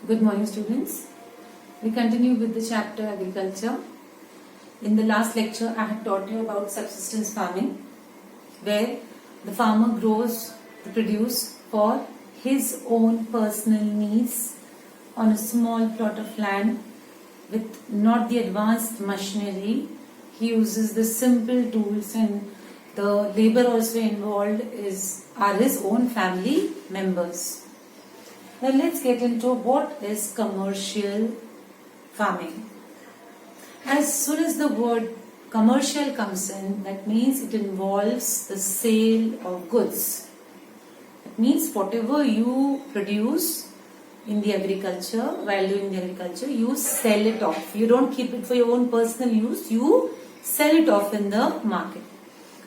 Good morning, students. We continue with the chapter Agriculture. In the last lecture, I had taught you about subsistence farming, where the farmer grows the produce for his own personal needs on a small plot of land with not the advanced machinery. He uses the simple tools, and the labor also involved are his own family members. Now let's get into what is commercial farming. As soon as the word commercial comes in, that means it involves the sale of goods. It means whatever you produce in the agriculture, while doing the agriculture, you sell it off. You don't keep it for your own personal use, you sell it off in the market.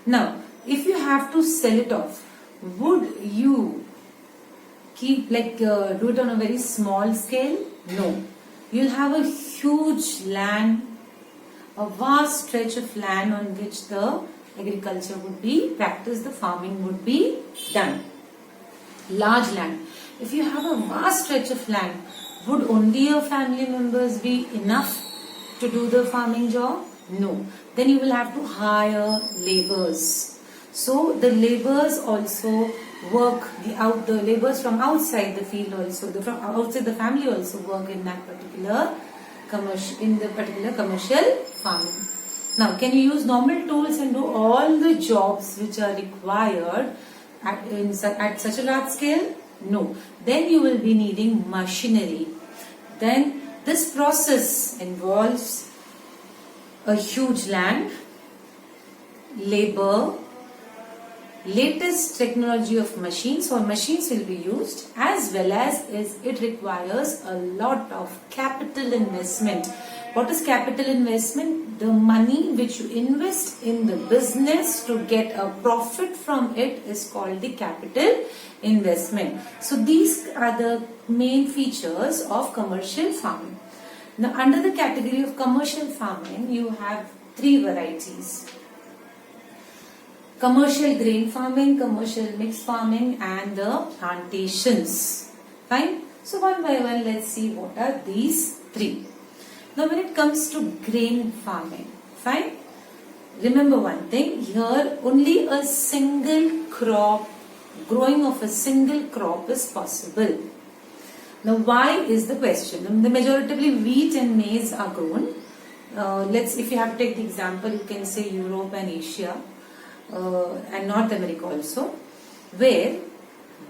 Now, if you have to sell it off, would you do it on a very small scale? No. You'll have a huge land, a vast stretch of land on which the agriculture would be practiced, the farming would be done. Large land. If you have a vast stretch of land, would only your family members be enough to do the farming job? No. Then you will have to hire laborers. So the laborers also work, the laborers from outside the field also, from outside the family also work in that particular commercial farming. Now, can you use normal tools and do all the jobs which are required at such a large scale? No. Then you will be needing machinery. Then this process involves a huge land, labor, latest technology of machines, or machines will be used, as well as it requires a lot of capital investment. What is capital investment? The money which you invest in the business to get a profit from it is called the capital investment. So these are the main features of commercial farming. Now, under the category of commercial farming, you have three varieties: commercial grain farming, commercial mixed farming, and the plantations. Fine. So one by one, let's see what are these three. Now, when it comes to grain farming, fine. Remember one thing, here only a single crop, growing of a single crop is possible. Now, why is the question? The majoritively wheat and maize are grown. If you have to take the example, you can say Europe and Asia. And North America also, where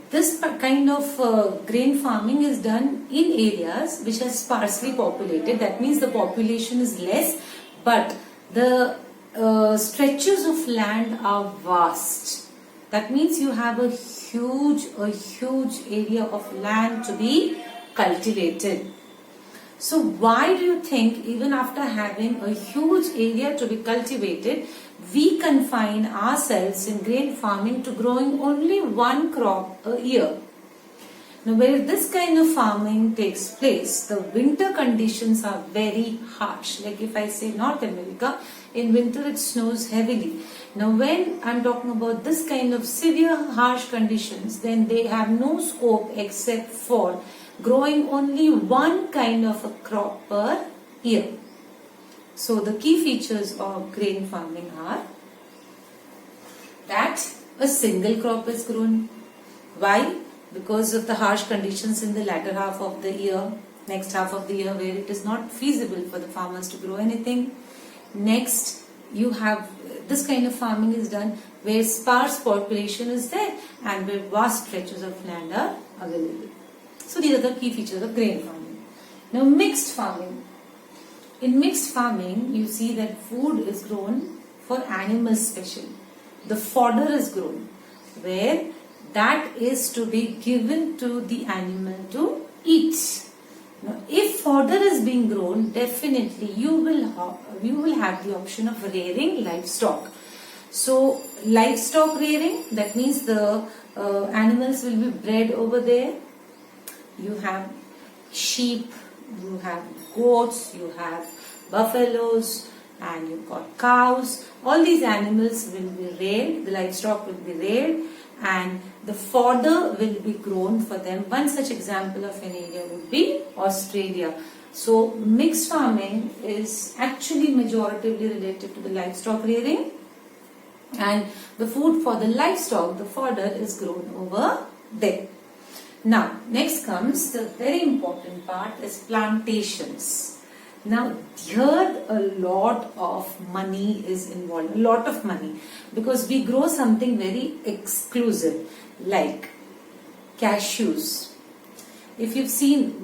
this kind of grain farming is done in areas which are sparsely populated. That means the population is less, but the stretches of land are vast. That means you have a huge area of land to be cultivated. So why do you think even after having a huge area to be cultivated, we confine ourselves in grain farming to growing only one crop a year? Now, where this kind of farming takes place, the winter conditions are very harsh. Like if I say North America, in winter it snows heavily. Now, when I'm talking about this kind of severe harsh conditions, then they have no scope except for growing only one kind of a crop per year. So the key features of grain farming are that a single crop is grown. Why? Because of the harsh conditions in the latter half of the year, next half of the year, where it is not feasible for the farmers to grow anything. Next, you have this kind of farming is done where sparse population is there and where vast stretches of land are available. So these are the key features of grain farming. Now, mixed farming. In mixed farming, you see that food is grown for animals special. The fodder is grown, where that is to be given to the animal to eat. Now, if fodder is being grown, definitely you will have the option of rearing livestock. So, livestock rearing, that means the animals will be bred over there. You have sheep, you have goats, you have buffaloes, and you've got cows. All these animals will be reared, the livestock will be reared, and the fodder will be grown for them. One such example of an area would be Australia. So mixed farming is actually majoritively related to the livestock rearing, and the food for the livestock, the fodder, is grown over there. Now next comes the very important part, is plantations. Now here a lot of money is involved, a lot of money, because we grow something very exclusive like cashews. If you've seen,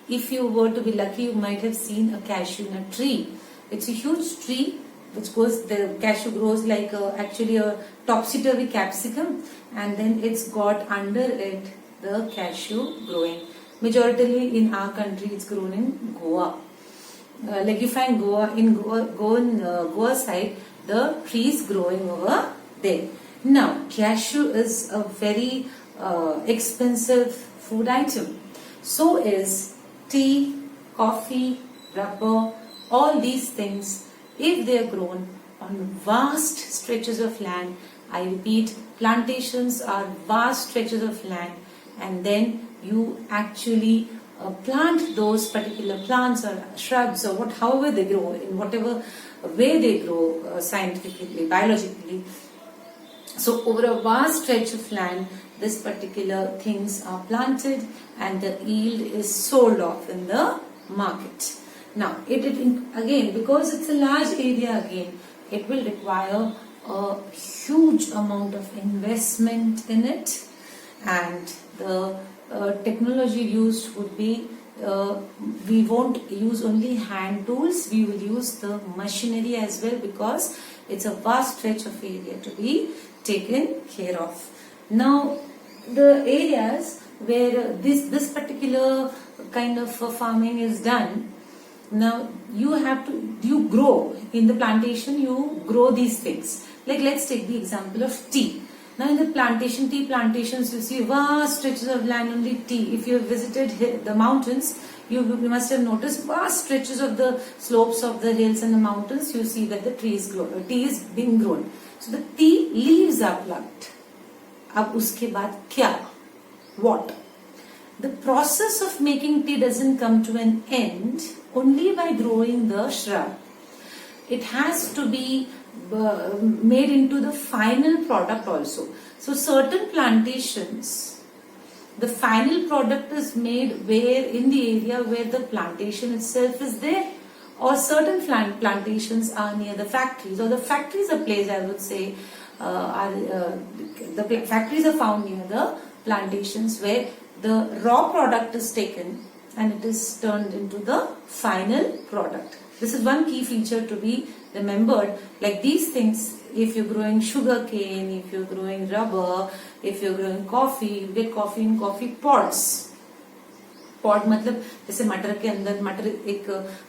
if you were to be lucky, you might have seen a cashew in a tree. It's a huge tree which goes, the cashew grows like actually a topsy-turvy capsicum, and then it's got under it the cashew growing. Majority in our country it's grown in Goa. Like you find Goa side, the trees growing over there. Now cashew is a very expensive food item. So is tea, coffee, rubber, all these things. If they are grown on vast stretches of land, I repeat, plantations are vast stretches of land, and then you actually plant those particular plants or shrubs or however they grow, in whatever way they grow, scientifically, biologically. So over a vast stretch of land, this particular things are planted and the yield is sold off in the market. Now again, because it's a large area, again it will require a huge amount of investment in it, and the technology used would be, we won't use only hand tools, we will use the machinery as well, because it's a vast stretch of area to be taken care of. Now the areas where this particular kind of farming is done, now you grow in the plantation, you grow these things. Like let's take the example of tea. Now in the tea plantations, you see vast stretches of land only tea. If you have visited the mountains, you must have noticed vast stretches of the slopes of the hills and the mountains. You see that the tea is being grown. So the tea leaves are plucked. Ab uske baad kya? What? The process of making tea doesn't come to an end only by growing the shrub. It has to be made into the final product also. So certain plantations, the final product is made where in the area where the plantation itself is there, or certain plantations are near the factories, or the factories are placed, I would say, the factories are found near the plantations where the raw product is taken and it is turned into the final product. This is one key feature to be remembered. Like these things, if you're growing sugar cane, if you're growing rubber, if you're growing coffee, you get coffee in coffee pods. Pod मतलब जैसे मटर के अंदर मटर एक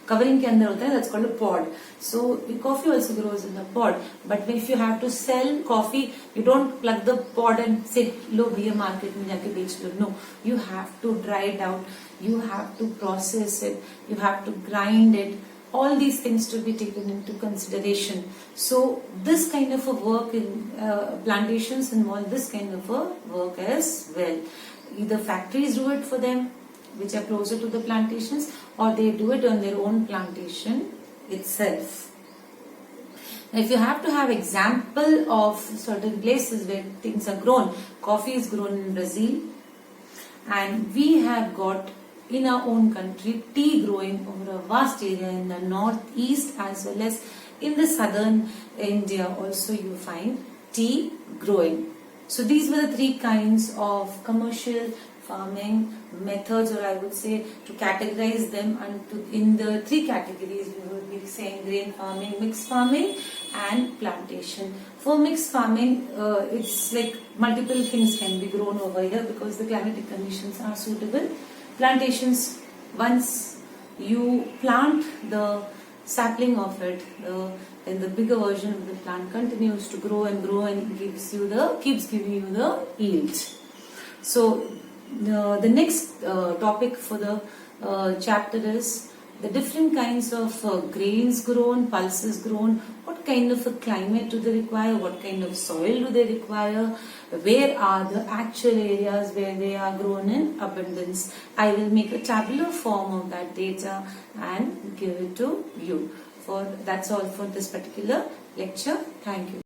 covering के अंदर होता है, that's called a pod. So coffee also grows in a pod. But if you have to sell coffee, you don't plug the pod and say लो भैया मार्केट में जाके बेच लो. No, you have to dry it out, you have to process it, you have to grind it. All these things to be taken into consideration. So this kind of a work in plantations involve this kind of a work as well. Either factories do it for them, which are closer to the plantations, or they do it on their own plantation itself. Now, if you have to have example of certain places where things are grown, coffee is grown in Brazil, and we have got in our own country tea growing over a vast area in the northeast as well as in the southern India also you find tea growing. So these were the three kinds of commercial farming methods, or I would say to categorize them in the three categories. We would be saying grain farming, mixed farming and plantation. For mixed farming, it's like multiple things can be grown over here because the climatic conditions are suitable. Plantations, once you plant the sapling of it, then the bigger version of the plant continues to grow and keeps giving you the yield. So the next topic for the chapter is the different kinds of grains grown, pulses grown, what kind of a climate do they require, what kind of soil do they require, where are the actual areas where they are grown in abundance. I will make a tabular form of that data and give it to you. That's all for this particular lecture. Thank you.